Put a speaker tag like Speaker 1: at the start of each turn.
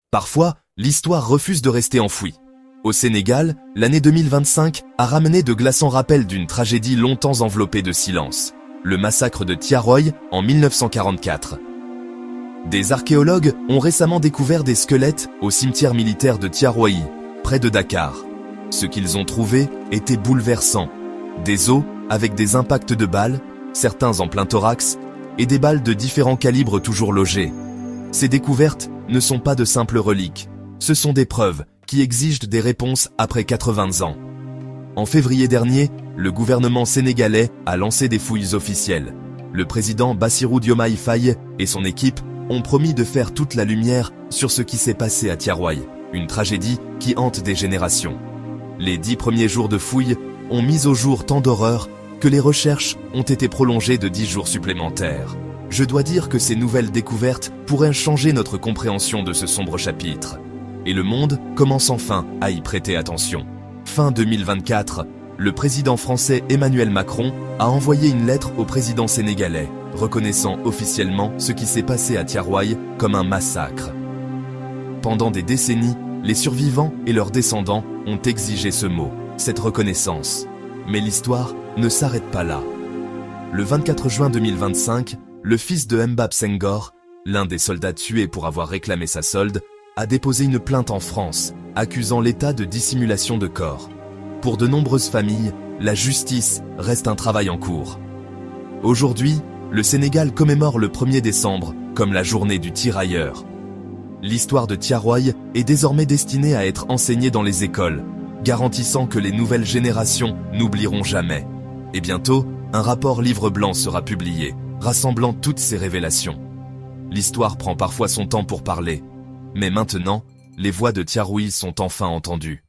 Speaker 1: Parfois, l'histoire refuse de rester enfouie. Au Sénégal, l'année 2025 a ramené de glaçants rappels d'une tragédie longtemps enveloppée de silence. Le massacre de Thiaroye en 1944. Des archéologues ont récemment découvert des squelettes au cimetière militaire de Thiaroye, près de Dakar. Ce qu'ils ont trouvé était bouleversant. Des os avec des impacts de balles, certains en plein thorax, et des balles de différents calibres toujours logées. Ces découvertes ne sont pas de simples reliques, ce sont des preuves qui exigent des réponses après 80 ans. En février dernier, le gouvernement sénégalais a lancé des fouilles officielles. Le président Bassirou Diomaye Faye et son équipe ont promis de faire toute la lumière sur ce qui s'est passé à Thiaroye, une tragédie qui hante des générations. Les 10 premiers jours de fouilles ont mis au jour tant d'horreurs que les recherches ont été prolongées de 10 jours supplémentaires. Je dois dire que ces nouvelles découvertes pourraient changer notre compréhension de ce sombre chapitre. Et le monde commence enfin à y prêter attention. Fin 2024, le président français Emmanuel Macron a envoyé une lettre au président sénégalais, reconnaissant officiellement ce qui s'est passé à Thiaroye comme un massacre. Pendant des décennies, les survivants et leurs descendants ont exigé ce mot, cette reconnaissance. Mais l'histoire ne s'arrête pas là. Le 24 juin 2025, le fils de Mbap Senghor, l'un des soldats tués pour avoir réclamé sa solde, a déposé une plainte en France, accusant l'État de dissimulation de corps. Pour de nombreuses familles, la justice reste un travail en cours. Aujourd'hui, le Sénégal commémore le 1er décembre comme la journée du tirailleur. L'histoire de Thiaroye est désormais destinée à être enseignée dans les écoles, garantissant que les nouvelles générations n'oublieront jamais. Et bientôt, un rapport livre blanc sera publié, rassemblant toutes ces révélations. L'histoire prend parfois son temps pour parler, mais maintenant, les voix de Thiaroye sont enfin entendues.